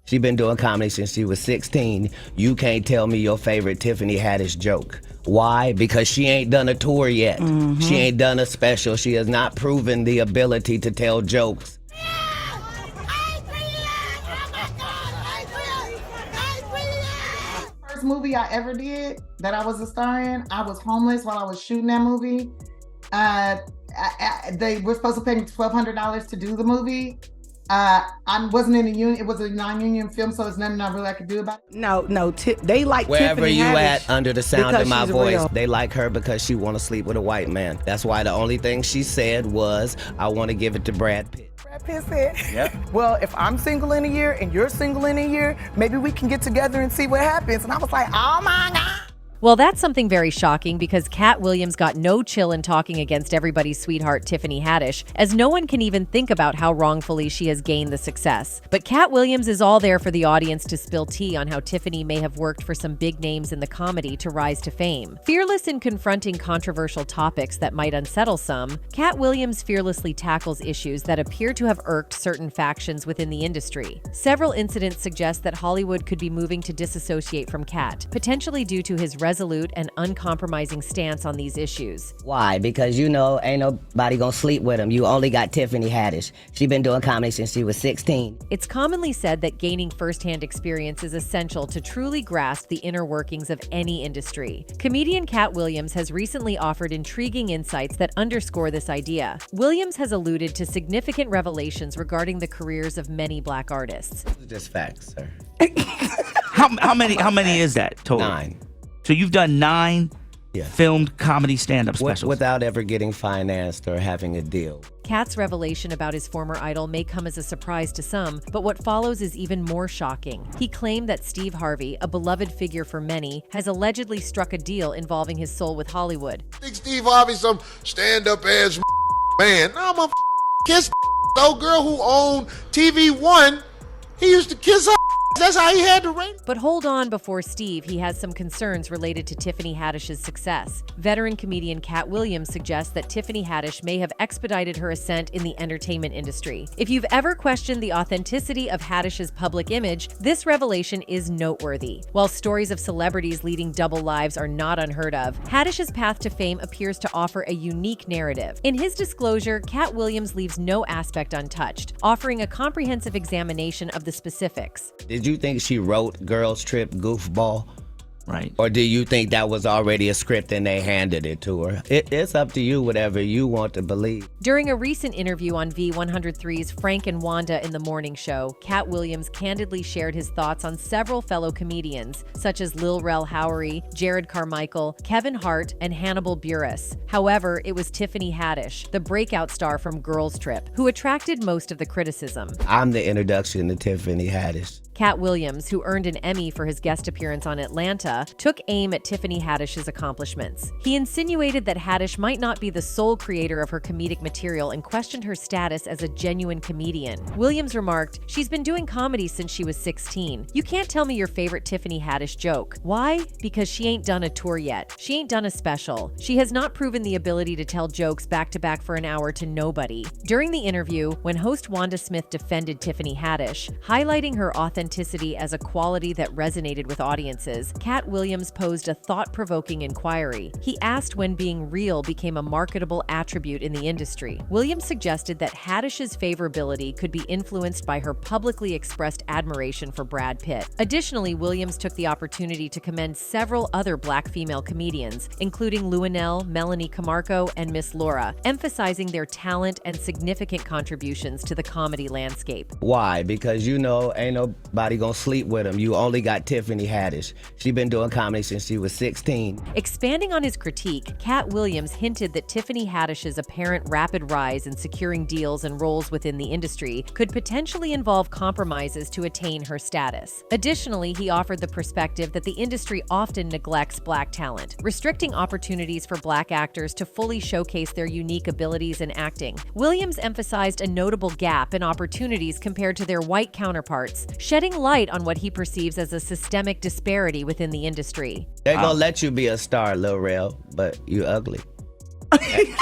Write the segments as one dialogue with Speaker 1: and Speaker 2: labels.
Speaker 1: She been doing comedy since she was 16. You can't tell me your favorite Tiffany Haddish joke. Why? Because she ain't done a tour yet. She ain't done a special. She has not proven the ability to tell jokes.
Speaker 2: First movie I ever did that I was a star in, I was homeless while I was shooting that movie. They were supposed to pay me $1,200 to do the movie. I wasn't in a union. It was a non-union film, so there's nothing I really could do about it.
Speaker 3: No, they like
Speaker 1: Wherever
Speaker 3: Tiffany
Speaker 1: you
Speaker 3: Haddish
Speaker 1: at, under the sound of
Speaker 3: because
Speaker 1: my
Speaker 3: she's
Speaker 1: voice,
Speaker 3: real.
Speaker 1: they like her because she want to sleep with a white man. That's why the only thing she said was, I want to give it to Brad Pitt.
Speaker 3: Brad Pitt said,
Speaker 1: Yep.
Speaker 3: well, if I'm single in a year and you're single in a year, maybe we can get together and see what happens. And I was like, oh my God.
Speaker 4: Well, that's something very shocking because Katt Williams got no chill in talking against everybody's sweetheart Tiffany Haddish, as no one can even think about how wrongfully she has gained the success. But Katt Williams is all there for the audience to spill tea on how Tiffany may have worked for some big names in the comedy to rise to fame. Fearless in confronting controversial topics that might unsettle some, Katt Williams fearlessly tackles issues that appear to have irked certain factions within the industry. Several incidents suggest that Hollywood could be moving to disassociate from Katt, potentially due to his resolute and uncompromising stance on these issues.
Speaker 1: Why? Because ain't nobody gonna sleep with him. You only got Tiffany Haddish. She been doing comedy since she was 16.
Speaker 4: It's commonly said that gaining firsthand experience is essential to truly grasp the inner workings of any industry. Comedian Katt Williams has recently offered intriguing insights that underscore this idea. Williams has alluded to significant revelations regarding the careers of many Black artists.
Speaker 1: Just facts, sir.
Speaker 5: How many is that total?
Speaker 1: 9.
Speaker 5: So you've done 9
Speaker 1: Yeah.
Speaker 5: filmed comedy stand-up specials.
Speaker 1: Without ever getting financed or having a deal.
Speaker 4: Katt's revelation about his former idol may come as a surprise to some, but what follows is even more shocking. He claimed that Steve Harvey, a beloved figure for many, has allegedly struck a deal involving his soul with Hollywood.
Speaker 6: I think Steve Harvey some stand-up ass man. No, I'm a kiss the old girl who owned TV One. He used to kiss her. That's how he had to rate.
Speaker 4: But hold on, before Steve, he has some concerns related to Tiffany Haddish's success. Veteran comedian Katt Williams suggests that Tiffany Haddish may have expedited her ascent in the entertainment industry. If you've ever questioned the authenticity of Haddish's public image, this revelation is noteworthy. While stories of celebrities leading double lives are not unheard of, Haddish's path to fame appears to offer a unique narrative. In his disclosure, Katt Williams leaves no aspect untouched, offering a comprehensive examination of the specifics.
Speaker 1: Did you think she wrote Girls Trip Goofball?
Speaker 5: Right.
Speaker 1: Or do you think that was already a script and they handed it to her? It's up to you, whatever you want to believe.
Speaker 4: During a recent interview on V103's Frank and Wanda in the Morning Show, Katt Williams candidly shared his thoughts on several fellow comedians, such as Lil Rel Howery, Jared Carmichael, Kevin Hart, and Hannibal Buress. However, it was Tiffany Haddish, the breakout star from Girls Trip, who attracted most of the criticism.
Speaker 1: I'm the introduction to Tiffany Haddish.
Speaker 4: Katt Williams, who earned an Emmy for his guest appearance on Atlanta, took aim at Tiffany Haddish's accomplishments. He insinuated that Haddish might not be the sole creator of her comedic material and questioned her status as a genuine comedian. Williams remarked, "She's been doing comedy since she was 16. You can't tell me your favorite Tiffany Haddish joke. Why? Because she ain't done a tour yet. She ain't done a special. She has not proven the ability to tell jokes back to back for an hour to nobody." During the interview, when host Wanda Smith defended Tiffany Haddish, highlighting her authenticity as a quality that resonated with audiences, Katt Williams posed a thought-provoking inquiry. He asked when being real became a marketable attribute in the industry. Williams suggested that Haddish's favorability could be influenced by her publicly expressed admiration for Brad Pitt. Additionally, Williams took the opportunity to commend several other Black female comedians, including Luanell, Melanie Camarco, and Miss Laura, emphasizing their talent and significant contributions to the comedy landscape.
Speaker 1: Why? Because ain't nobody gonna sleep with him. You only got Tiffany Haddish. She been doing comedy since she was 16.
Speaker 4: Expanding on his critique, Katt Williams hinted that Tiffany Haddish's apparent rapid rise in securing deals and roles within the industry could potentially involve compromises to attain her status. Additionally, he offered the perspective that the industry often neglects Black talent, restricting opportunities for Black actors to fully showcase their unique abilities in acting. Williams emphasized a notable gap in opportunities compared to their white counterparts, shedding light on what he perceives as a systemic disparity within the industry.
Speaker 1: They gonna let you be a star, Lil Rel, but you ugly.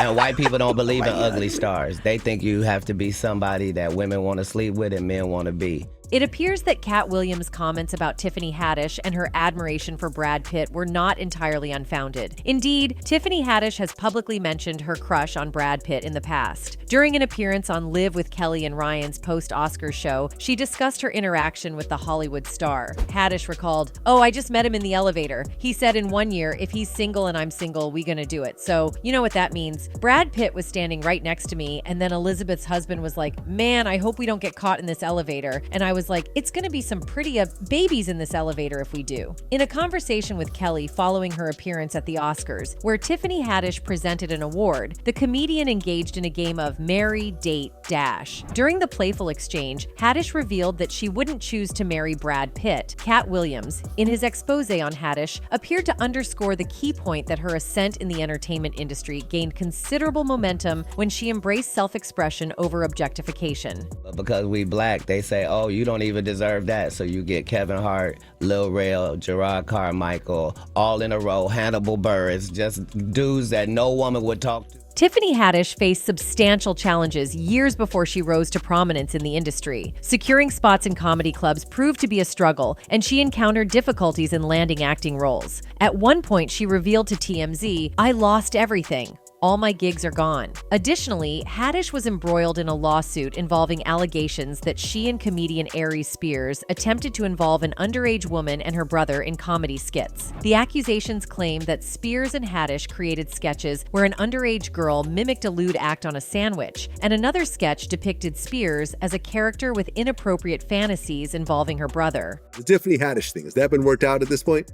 Speaker 1: And white people don't believe in ugly stars. They think you have to be somebody that women want to sleep with and men want to be.
Speaker 4: It appears that Katt Williams' comments about Tiffany Haddish and her admiration for Brad Pitt were not entirely unfounded. Indeed, Tiffany Haddish has publicly mentioned her crush on Brad Pitt in the past. During an appearance on Live with Kelly and Ryan's post-Oscars show, she discussed her interaction with the Hollywood star. Haddish recalled, "Oh, I just met him in the elevator. He said in 1 year, if he's single and I'm single, we gonna do it. So, you know what that means. Brad Pitt was standing right next to me, and then Elizabeth's husband was like, man, I hope we don't get caught in this elevator. And I was like, it's gonna be some pretty babies in this elevator if we do." In a conversation with Kelly following her appearance at the Oscars, where Tiffany Haddish presented an award, the comedian engaged in a game of marry, date, dash. During the playful exchange, Haddish revealed that she wouldn't choose to marry Brad Pitt. Katt Williams, in his expose on Haddish, appeared to underscore the key point that her ascent in the entertainment industry gained considerable momentum when she embraced self-expression over objectification.
Speaker 1: But because we black, they say, oh, you don't even deserve that. So you get Kevin Hart, Lil Rel, Gerard Carmichael, all in a row, Hannibal Buress, just dudes that no woman would talk to.
Speaker 4: Tiffany Haddish faced substantial challenges years before she rose to prominence in the industry. Securing spots in comedy clubs proved to be a struggle, and she encountered difficulties in landing acting roles. At one point, she revealed to TMZ, "I lost everything. All my gigs are gone." Additionally, Haddish was embroiled in a lawsuit involving allegations that she and comedian Aries Spears attempted to involve an underage woman and her brother in comedy skits. The accusations claim that Spears and Haddish created sketches where an underage girl mimicked a lewd act on a sandwich, and another sketch depicted Spears as a character with inappropriate fantasies involving her brother.
Speaker 7: The Tiffany Haddish thing, has that been worked out at this point?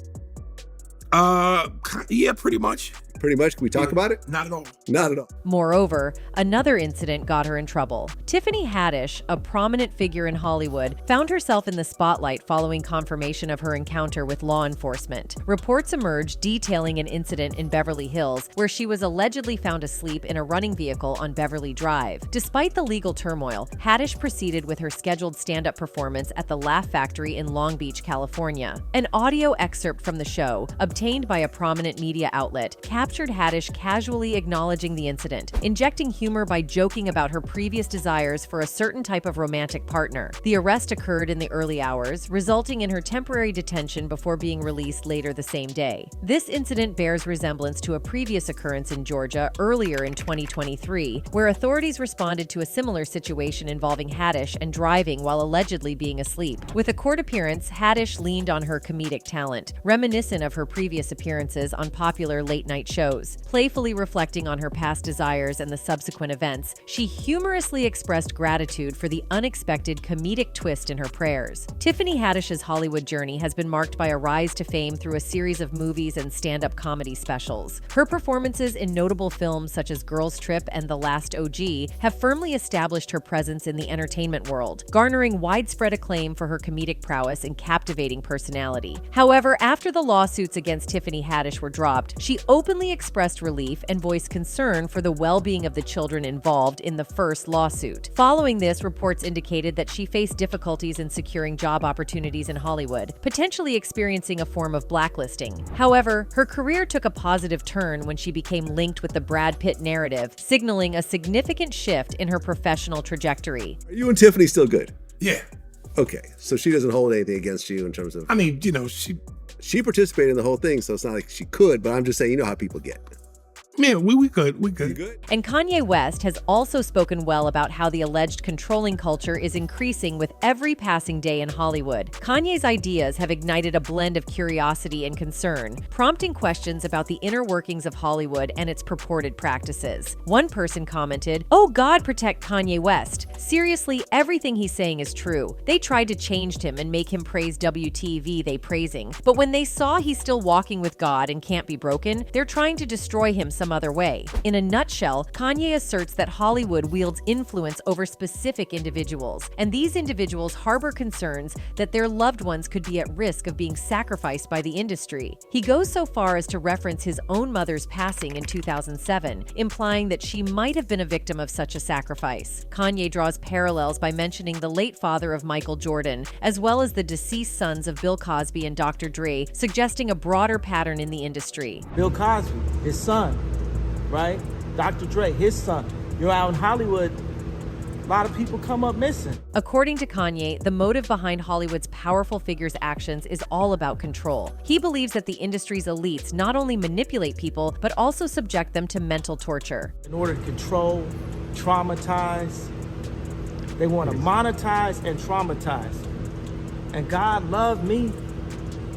Speaker 8: Yeah, pretty much.
Speaker 7: Pretty much. Can we talk about it?
Speaker 8: Not at all.
Speaker 7: Not at all.
Speaker 4: Moreover, another incident got her in trouble. Tiffany Haddish, a prominent figure in Hollywood, found herself in the spotlight following confirmation of her encounter with law enforcement. Reports emerged detailing an incident in Beverly Hills where she was allegedly found asleep in a running vehicle on Beverly Drive. Despite the legal turmoil, Haddish proceeded with her scheduled stand-up performance at the Laugh Factory in Long Beach, California. An audio excerpt from the show, obtained by a prominent media outlet, captured Haddish casually acknowledging the incident, injecting humor by joking about her previous desires for a certain type of romantic partner. The arrest occurred in the early hours, resulting in her temporary detention before being released later the same day. This incident bears resemblance to a previous occurrence in Georgia earlier in 2023, where authorities responded to a similar situation involving Haddish and driving while allegedly being asleep. With a court appearance, Haddish leaned on her comedic talent, reminiscent of her previous appearances on popular late-night shows. Playfully reflecting on her past desires and the subsequent events, she humorously expressed gratitude for the unexpected comedic twist in her prayers. Tiffany Haddish's Hollywood journey has been marked by a rise to fame through a series of movies and stand-up comedy specials. Her performances in notable films such as Girls Trip and The Last OG have firmly established her presence in the entertainment world, garnering widespread acclaim for her comedic prowess and captivating personality. However, after the lawsuits against Tiffany Haddish were dropped, she openly expressed relief and voiced concern for the well-being of the children involved in the first lawsuit. Following this, reports indicated that she faced difficulties in securing job opportunities in Hollywood, potentially experiencing a form of blacklisting. However, her career took a positive turn when she became linked with the Brad Pitt narrative, signaling a significant shift in her professional trajectory.
Speaker 7: Are you and Tiffany still good?
Speaker 8: Yeah.
Speaker 7: Okay, so she doesn't hold anything against you in terms of...
Speaker 8: I mean,
Speaker 7: She participated in the whole thing, so it's not like she could, but I'm just saying, you know how people get.
Speaker 8: Man, we good. We good.
Speaker 7: You good?
Speaker 4: And Kanye West has also spoken well about how the alleged controlling culture is increasing with every passing day in Hollywood. Kanye's ideas have ignited a blend of curiosity and concern, prompting questions about the inner workings of Hollywood and its purported practices. One person commented, "Oh, God protect Kanye West. Seriously, everything he's saying is true. They tried to change him and make him praise WTV they praising, but when they saw he's still walking with God and can't be broken, they're trying to destroy him some other way." In a nutshell, Kanye asserts that Hollywood wields influence over specific individuals, and these individuals harbor concerns that their loved ones could be at risk of being sacrificed by the industry. He goes so far as to reference his own mother's passing in 2007, implying that she might have been a victim of such a sacrifice. Kanye draws parallels by mentioning the late father of Michael Jordan, as well as the deceased sons of Bill Cosby and Dr. Dre, suggesting a broader pattern in the industry.
Speaker 9: Bill Cosby, his son, right? Dr. Dre, his son. You're out in Hollywood, a lot of people come up missing.
Speaker 4: According to Kanye, the motive behind Hollywood's powerful figures' actions is all about control. He believes that the industry's elites not only manipulate people, but also subject them to mental torture.
Speaker 9: In order to control, traumatize, they want to monetize and traumatize. And God loved me.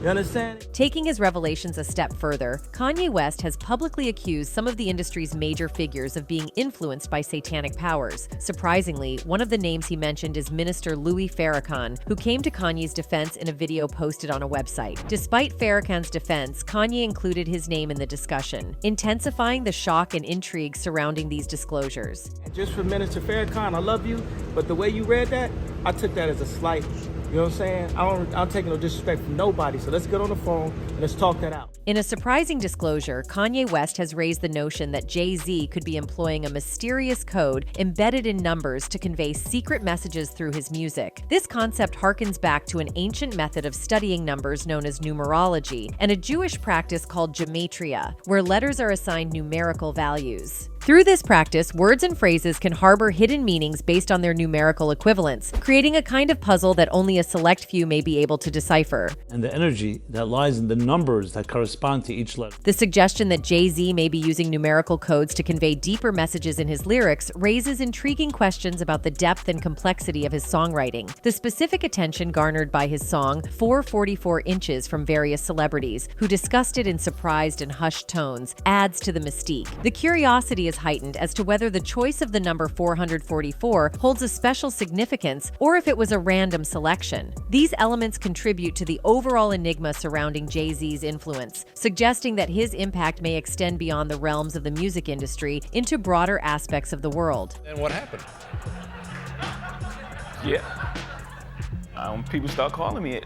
Speaker 9: You understand?
Speaker 4: Taking his revelations a step further, Kanye West has publicly accused some of the industry's major figures of being influenced by satanic powers. Surprisingly, one of the names he mentioned is Minister Louis Farrakhan, who came to Kanye's defense in a video posted on a website. Despite Farrakhan's defense, Kanye included his name in the discussion, intensifying the shock and intrigue surrounding these disclosures.
Speaker 9: And just for Minister Farrakhan, I love you, but the way you read that, I took that as a slight. You know what I'm saying? I'm taking no disrespect from nobody, so let's get on the phone and let's talk that out.
Speaker 4: In a surprising disclosure, Kanye West has raised the notion that Jay-Z could be employing a mysterious code embedded in numbers to convey secret messages through his music. This concept harkens back to an ancient method of studying numbers known as numerology and a Jewish practice called gematria, where letters are assigned numerical values. Through this practice, words and phrases can harbor hidden meanings based on their numerical equivalents, creating a kind of puzzle that only a select few may be able to decipher.
Speaker 10: And the energy that lies in the numbers that correspond to each letter.
Speaker 4: The suggestion that Jay-Z may be using numerical codes to convey deeper messages in his lyrics raises intriguing questions about the depth and complexity of his songwriting. The specific attention garnered by his song 444 Inches from various celebrities, who discussed it in surprised and hushed tones, adds to the mystique. The curiosity is heightened as to whether the choice of the number 444 holds a special significance or if it was a random selection. These elements contribute to the overall enigma surrounding Jay-Z's influence, suggesting that his impact may extend beyond the realms of the music industry into broader aspects of the world.
Speaker 11: And what happened? Yeah. People start calling me it.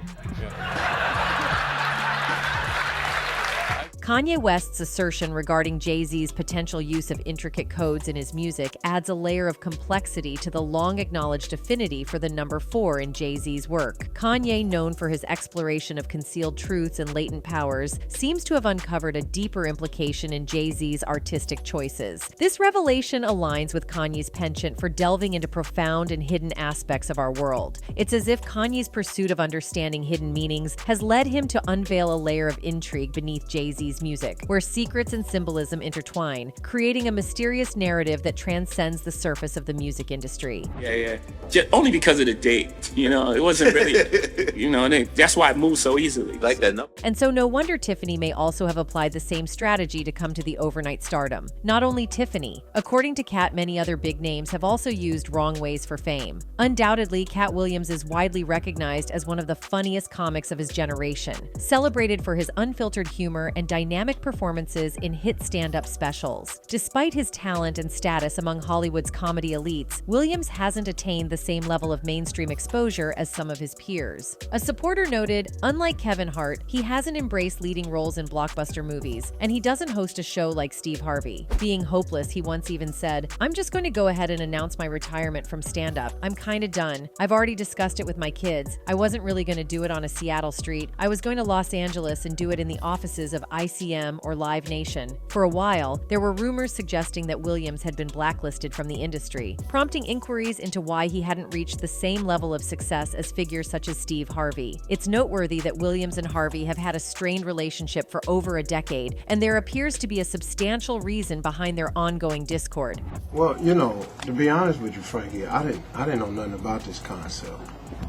Speaker 4: Kanye West's assertion regarding Jay-Z's potential use of intricate codes in his music adds a layer of complexity to the long-acknowledged affinity for the number 4 in Jay-Z's work. Kanye, known for his exploration of concealed truths and latent powers, seems to have uncovered a deeper implication in Jay-Z's artistic choices. This revelation aligns with Kanye's penchant for delving into profound and hidden aspects of our world. It's as if Kanye's pursuit of understanding hidden meanings has led him to unveil a layer of intrigue beneath Jay-Z's music, where secrets and symbolism intertwine, creating a mysterious narrative that transcends the surface of the music industry.
Speaker 12: Yeah. Just only because of the date, it wasn't really, that's why it moved so easily.
Speaker 11: Like that number.
Speaker 4: And so no wonder Tiffany may also have applied the same strategy to come to the overnight stardom. Not only Tiffany. According to Katt, many other big names have also used wrong ways for fame. Undoubtedly, Katt Williams is widely recognized as one of the funniest comics of his generation, celebrated for his unfiltered humor and dynamic performances in hit stand-up specials. Despite his talent and status among Hollywood's comedy elites, Williams hasn't attained the same level of mainstream exposure as some of his peers. A supporter noted, unlike Kevin Hart, he hasn't embraced leading roles in blockbuster movies, and he doesn't host a show like Steve Harvey. Being hopeless, he once even said, "I'm just going to go ahead and announce my retirement from stand-up. I'm kinda done. I've already discussed it with my kids. I wasn't really going to do it on a Seattle street. I was going to Los Angeles and do it in the offices of ICM or Live Nation." For a while, there were rumors suggesting that Williams had been blacklisted from the industry, prompting inquiries into why he hadn't reached the same level of success as figures such as Steve Harvey. It's noteworthy that Williams and Harvey have had a strained relationship for over a decade, and there appears to be a substantial reason behind their ongoing discord.
Speaker 13: Well, to be honest with you, Frankie, I didn't know nothing about this concept.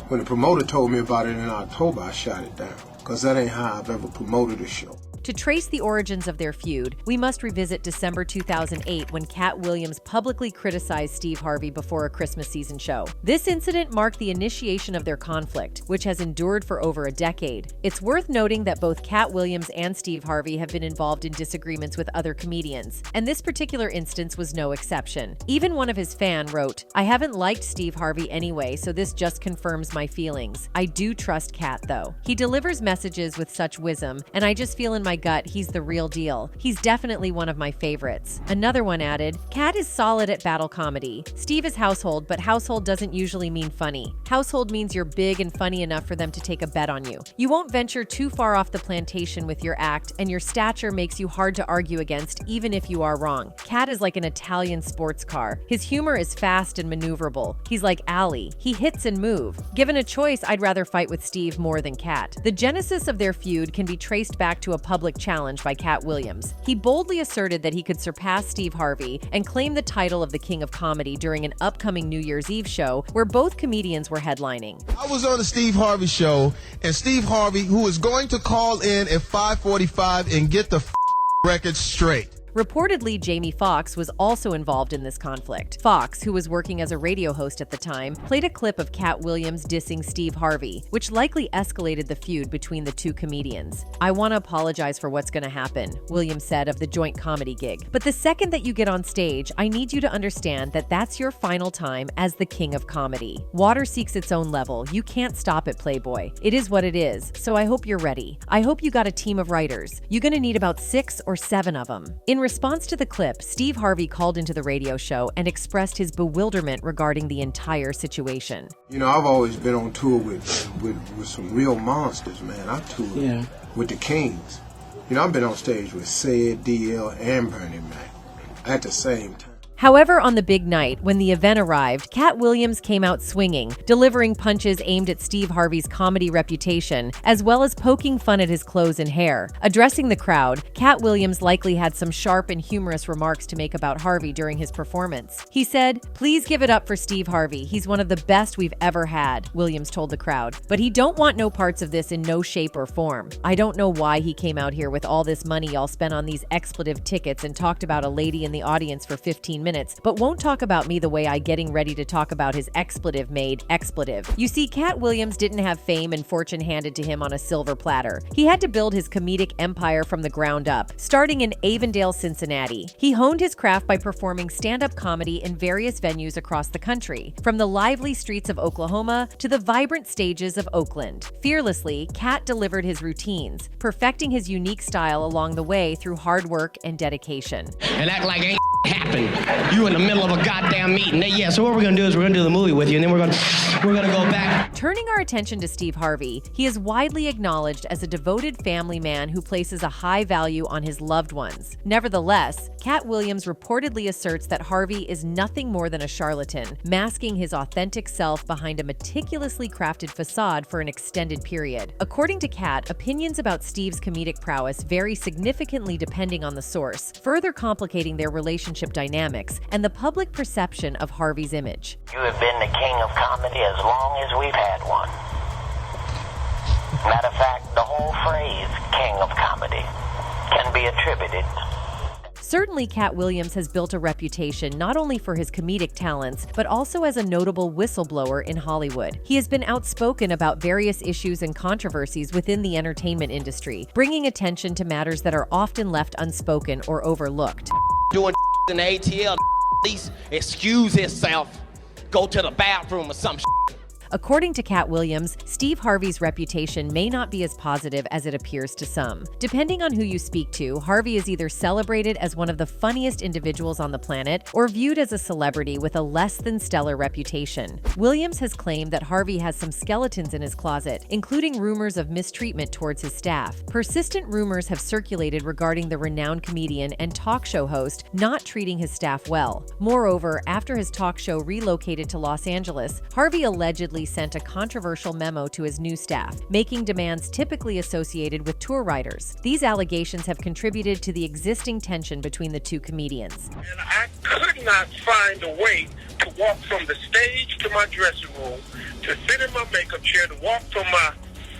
Speaker 13: When the promoter told me about it in October, I shot it down, because that ain't how I've ever promoted a show.
Speaker 4: To trace the origins of their feud, we must revisit December 2008 when Katt Williams publicly criticized Steve Harvey before a Christmas season show. This incident marked the initiation of their conflict, which has endured for over a decade. It's worth noting that both Katt Williams and Steve Harvey have been involved in disagreements with other comedians, and this particular instance was no exception. Even one of his fans wrote, "I haven't liked Steve Harvey anyway, so this just confirms my feelings. I do trust Katt, though. He delivers messages with such wisdom, and I just feel in my my gut, he's the real deal. He's definitely one of my favorites. Another one added, Katt is solid at battle comedy. Steve is household, but household doesn't usually mean funny. Household means you're big and funny enough for them to take a bet on you. You won't venture too far off the plantation with your act, and your stature makes you hard to argue against, even if you are wrong. Katt is like an Italian sports car. His humor is fast and maneuverable. He's like Ali. He hits and move. Given a choice, I'd rather fight with Steve more than Katt. The genesis of their feud can be traced back to a public challenge by Katt Williams. He boldly asserted that he could surpass Steve Harvey and claim the title of the King of Comedy during an upcoming New Year's Eve show where both comedians were headlining.
Speaker 14: I was on the Steve Harvey show, and Steve Harvey, who is going to call in at 5:45 and get the record straight.
Speaker 4: Reportedly, Jamie Foxx was also involved in this conflict. Foxx, who was working as a radio host at the time, played a clip of Katt Williams dissing Steve Harvey, which likely escalated the feud between the two comedians. I want to apologize for what's going to happen, Williams said of the joint comedy gig. But the second that you get on stage, I need you to understand that that's your final time as the King of Comedy. Water seeks its own level. You can't stop it, Playboy. It is what it is, so I hope you're ready. I hope you got a team of writers. You're going to need about 6 or 7 of them. In response to the clip, Steve Harvey called into the radio show and expressed his bewilderment regarding the entire situation.
Speaker 13: You know, I've always been on tour with some real monsters, man. I toured with the Kings. You know, I've been on stage with Sid, DL, and Bernie Mac at the same time.
Speaker 4: However, on the big night, when the event arrived, Katt Williams came out swinging, delivering punches aimed at Steve Harvey's comedy reputation, as well as poking fun at his clothes and hair. Addressing the crowd, Katt Williams likely had some sharp and humorous remarks to make about Harvey during his performance. He said, "Please give it up for Steve Harvey. He's one of the best we've ever had," Williams told the crowd. But he don't want no parts of this in no shape or form. I don't know why he came out here with all this money y'all spent on these expletive tickets and talked about a lady in the audience for 15 minutes. But won't talk about me the way I getting ready to talk about his expletive-made expletive. You see, Katt Williams didn't have fame and fortune handed to him on a silver platter. He had to build his comedic empire from the ground up, starting in Avondale, Cincinnati. He honed his craft by performing stand-up comedy in various venues across the country, from the lively streets of Oklahoma to the vibrant stages of Oakland. Fearlessly, Katt delivered his routines, perfecting his unique style along the way through hard work and dedication.
Speaker 15: And act like ain't happened. You in the middle of a goddamn meeting. Yeah, so what we're gonna do is we're gonna do the movie with you, and then we're gonna go back.
Speaker 4: Turning our attention to Steve Harvey, he is widely acknowledged as a devoted family man who places a high value on his loved ones. Nevertheless, Katt Williams reportedly asserts that Harvey is nothing more than a charlatan, masking his authentic self behind a meticulously crafted facade for an extended period. According to Katt, opinions about Steve's comedic prowess vary significantly depending on the source, further complicating their relationship dynamics and the public perception of Harvey's image.
Speaker 16: You have been the king of comedy as long as we've had one. Matter of fact, the whole phrase, king of comedy, can be attributed.
Speaker 4: Certainly, Katt Williams has built a reputation not only for his comedic talents, but also as a notable whistleblower in Hollywood. He has been outspoken about various issues and controversies within the entertainment industry, bringing attention to matters that are often left unspoken or overlooked.
Speaker 15: Doing in the ATL, at least excuse himself, go to the bathroom or some shit.
Speaker 4: According to Katt Williams, Steve Harvey's reputation may not be as positive as it appears to some. Depending on who you speak to, Harvey is either celebrated as one of the funniest individuals on the planet or viewed as a celebrity with a less than stellar reputation. Williams has claimed that Harvey has some skeletons in his closet, including rumors of mistreatment towards his staff. Persistent rumors have circulated regarding the renowned comedian and talk show host not treating his staff well. Moreover, after his talk show relocated to Los Angeles, Harvey allegedly sent a controversial memo to his new staff, making demands typically associated with tour riders. These allegations have contributed to the existing tension between the two comedians.
Speaker 17: And I could not find a way to walk from the stage to my dressing room, to sit in my makeup chair, to walk from my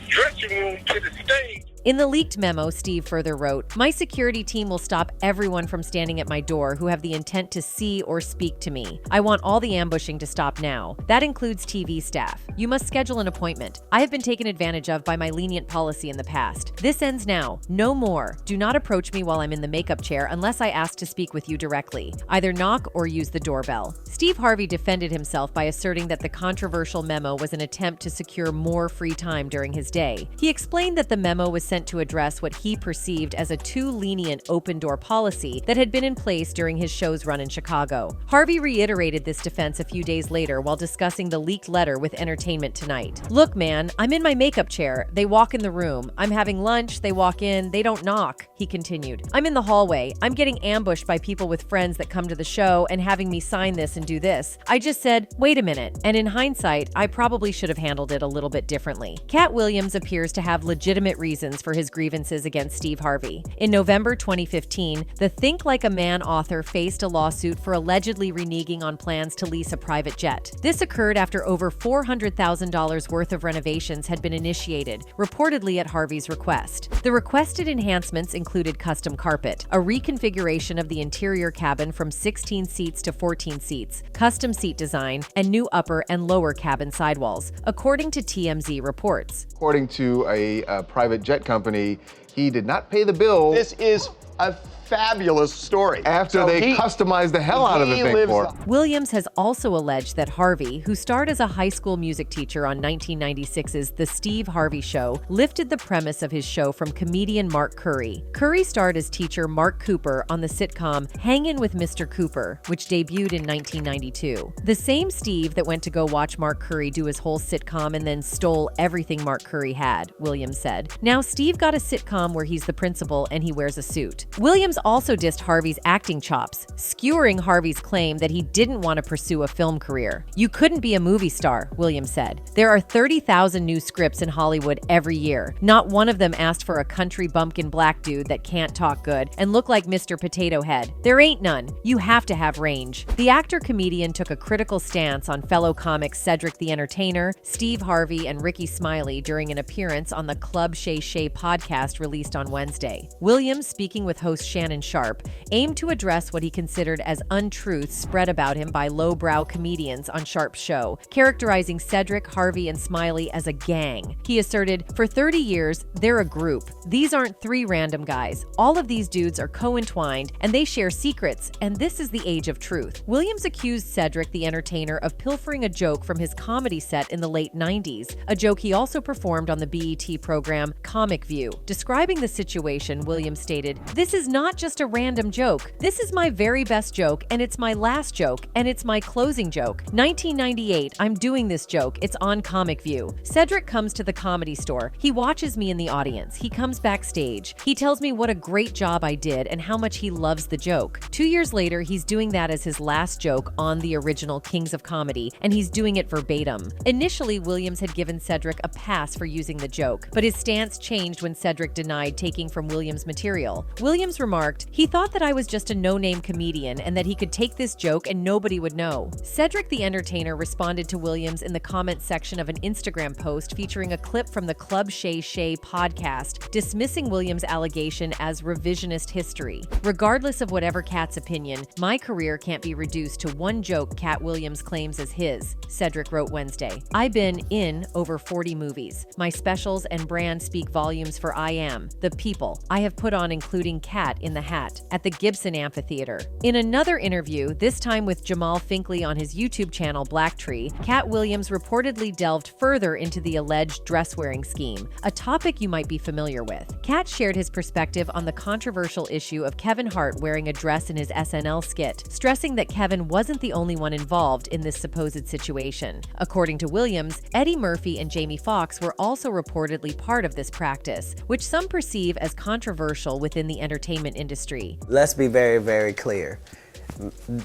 Speaker 17: dressing room to the stage.
Speaker 4: In the leaked memo, Steve further wrote, "My security team will stop everyone from standing at my door who have the intent to see or speak to me. I want all the ambushing to stop now. That includes TV staff. You must schedule an appointment. I have been taken advantage of by my lenient policy in the past. This ends now. No more. Do not approach me while I'm in the makeup chair unless I ask to speak with you directly. Either knock or use the doorbell." Steve Harvey defended himself by asserting that the controversial memo was an attempt to secure more free time during his day. He explained that the memo was sent to address what he perceived as a too lenient open-door policy that had been in place during his show's run in Chicago. Harvey reiterated this defense a few days later while discussing the leaked letter with Entertainment Tonight. "Look, man, I'm in my makeup chair. They walk in the room. I'm having lunch. They walk in. They don't knock," he continued. "I'm in the hallway. I'm getting ambushed by people with friends that come to the show and having me sign this and do this. I just said, wait a minute. And in hindsight, I probably should have handled it a little bit differently." Katt Williams appears to have legitimate reasons for his grievances against Steve Harvey. In November 2015, the Think Like a Man author faced a lawsuit for allegedly reneging on plans to lease a private jet. This occurred after over $400,000 worth of renovations had been initiated, reportedly at Harvey's request. The requested enhancements included custom carpet, a reconfiguration of the interior cabin from 16 seats to 14 seats, custom seat design, and new upper and lower cabin sidewalls, according to TMZ reports.
Speaker 18: According to a private jet company, he did not pay the bill.
Speaker 19: This is a fabulous story.
Speaker 18: After they customized the hell out of the thing for him.
Speaker 4: Williams has also alleged that Harvey, who starred as a high school music teacher on 1996's The Steve Harvey Show, lifted the premise of his show from comedian Mark Curry. Curry starred as teacher Mark Cooper on the sitcom Hangin' with Mr. Cooper, which debuted in 1992. The same Steve that went to go watch Mark Curry do his whole sitcom and then stole everything Mark Curry had, Williams said. Now Steve got a sitcom where he's the principal and he wears a suit. Williams also dissed Harvey's acting chops, skewering Harvey's claim that he didn't want to pursue a film career. "You couldn't be a movie star," Williams said. "There are 30,000 new scripts in Hollywood every year. Not one of them asked for a country bumpkin black dude that can't talk good and look like Mr. Potato Head. There ain't none. You have to have range." The actor-comedian took a critical stance on fellow comics Cedric the Entertainer, Steve Harvey, and Ricky Smiley during an appearance on the Club Shay Shay podcast released on Wednesday. Williams, speaking with host Shannon Sharp, aimed to address what he considered as untruths spread about him by lowbrow comedians on Sharp's show, characterizing Cedric, Harvey, and Smiley as a gang. He asserted, "For 30 years, they're a group. These aren't three random guys. All of these dudes are co-entwined, and they share secrets, and this is the age of truth." Williams accused Cedric the Entertainer of pilfering a joke from his comedy set in the late 90s, a joke he also performed on the BET program Comic View. Describing the situation, Williams stated, "This is not just a random joke. This is my very best joke, and it's my last joke, and it's my closing joke. 1998, I'm doing this joke. It's on Comic View. Cedric comes to the Comedy Store. He watches me in the audience. He comes backstage. He tells me what a great job I did and how much he loves the joke. 2 years later, he's doing that as his last joke on the original Kings of Comedy, and he's doing it verbatim." Initially, Williams had given Cedric a pass for using the joke, but his stance changed when Cedric denied taking from Williams' material. Williams remarked, "He thought that I was just a no-name comedian and that he could take this joke and nobody would know." Cedric the Entertainer responded to Williams in the comment section of an Instagram post featuring a clip from the Club Shay Shay podcast, dismissing Williams' allegation as revisionist history. "Regardless of whatever Katt's opinion, my career can't be reduced to one joke Katt Williams claims as his," Cedric wrote Wednesday. "I've been in over 40 movies. My specials and brand speak volumes for I am, the people I have put on, including Katt in the Hat, at the Gibson Amphitheater." In another interview, this time with Jamal Finkley on his YouTube channel Blacktree, Katt Williams reportedly delved further into the alleged dress-wearing scheme, a topic you might be familiar with. Katt shared his perspective on the controversial issue of Kevin Hart wearing a dress in his SNL skit, stressing that Kevin wasn't the only one involved in this supposed situation. According to Williams, Eddie Murphy and Jamie Foxx were also reportedly part of this practice, which some perceive as controversial within the entertainment industry.
Speaker 20: Let's be very, very clear.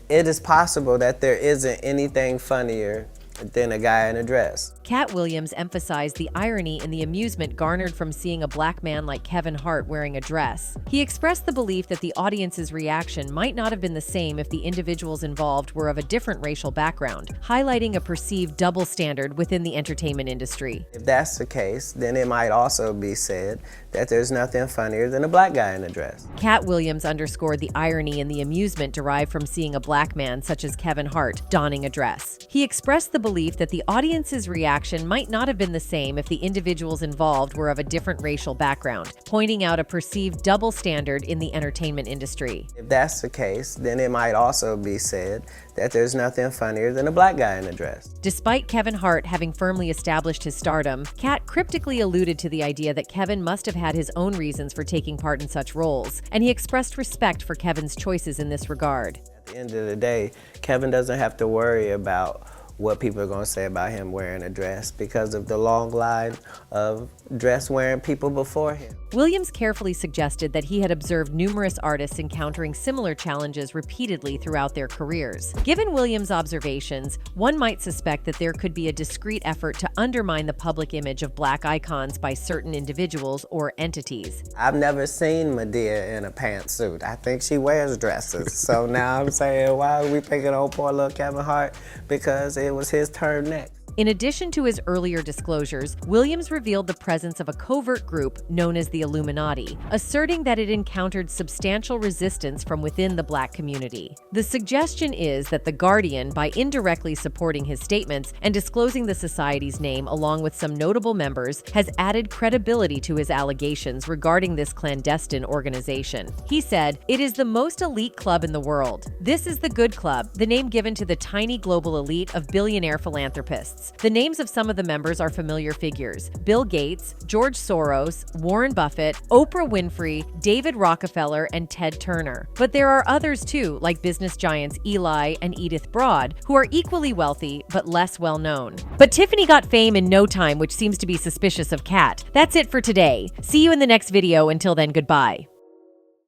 Speaker 20: It is possible that there isn't anything funnier than a guy in a dress.
Speaker 4: Katt Williams emphasized the irony in the amusement garnered from seeing a black man like Kevin Hart wearing a dress. He expressed the belief that the audience's reaction might not have been the same if the individuals involved were of a different racial background, highlighting a perceived double standard within the entertainment industry.
Speaker 20: If that's the case, then it might also be said that there's nothing funnier than a black guy in a dress.
Speaker 4: Katt Williams underscored the irony in the amusement derived from seeing a black man such as Kevin Hart donning a dress. He expressed the belief that the audience's reaction might not have been the same if the individuals involved were of a different racial background, pointing out a perceived double standard in the entertainment industry.
Speaker 20: If that's the case, then it might also be said that there's nothing funnier than a black guy in a dress.
Speaker 4: Despite Kevin Hart having firmly established his stardom, Katt cryptically alluded to the idea that Kevin must have had his own reasons for taking part in such roles, and he expressed respect for Kevin's choices in this regard.
Speaker 20: At the end of the day, Kevin doesn't have to worry about what people are going to say about him wearing a dress because of the long line of dress-wearing people before him.
Speaker 4: Williams carefully suggested that he had observed numerous artists encountering similar challenges repeatedly throughout their careers. Given Williams' observations, one might suspect that there could be a discreet effort to undermine the public image of black icons by certain individuals or entities.
Speaker 20: I've never seen Madea in a pantsuit. I think she wears dresses. So now I'm saying, why are we picking on poor little Kevin Hart? Because it was his turn next.
Speaker 4: In addition to his earlier disclosures, Williams revealed the presence of a covert group known as the Illuminati, asserting that it encountered substantial resistance from within the black community. The suggestion is that The Guardian, by indirectly supporting his statements and disclosing the society's name along with some notable members, has added credibility to his allegations regarding this clandestine organization. He said, "It is the most elite club in the world. This is the Good Club, the name given to the tiny global elite of billionaire philanthropists. The names of some of the members are familiar figures: Bill Gates, George Soros, Warren Buffett, Oprah Winfrey, David Rockefeller, and Ted Turner. But there are others too, like business giants Eli and Edith Broad, who are equally wealthy but less well known." But Tiffany got fame in no time, which seems to be suspicious of Katt. That's it for today. See you in the next video. Until then, goodbye.